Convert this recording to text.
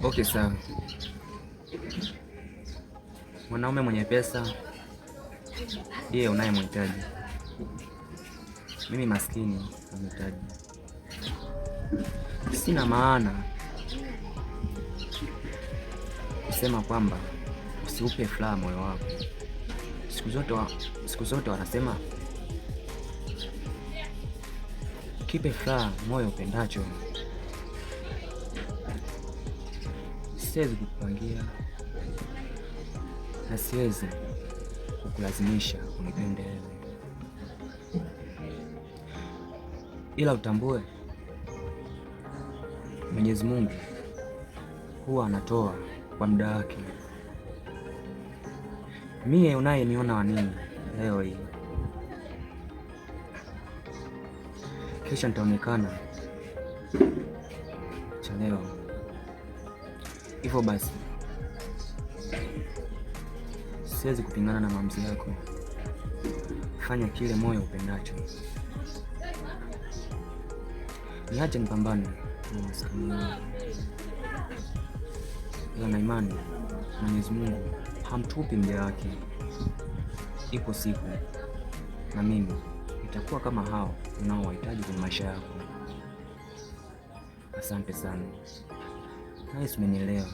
Okay, sawa. Mwanaume mwenye pesa ndiye unayemhitaji. Mimi maskini namhitaji. Sina maana kusema kwamba usiupe furaha moyo wako. Siku zote wanasema kipe furaha moyo upendacho. Siwezi kukupangia na siwezi kukulazimisha unipende wewe, ila utambue Mwenyezi Mungu huwa anatoa kwa muda wake. Mie unayeniona wa nini leo hii, kesho nitaonekana cha leo. Hivyo basi siwezi kupingana na maamuzi yako. Fanya kile moyo upendacho. Niache nipambane na maskini yangu, ila na imani Mwenyezi Mungu hamtupi mja wake. Ipo siku na mimi nitakuwa kama hao unaowahitaji kwenye maisha yako. Asante sana. Nahisi umenielewa.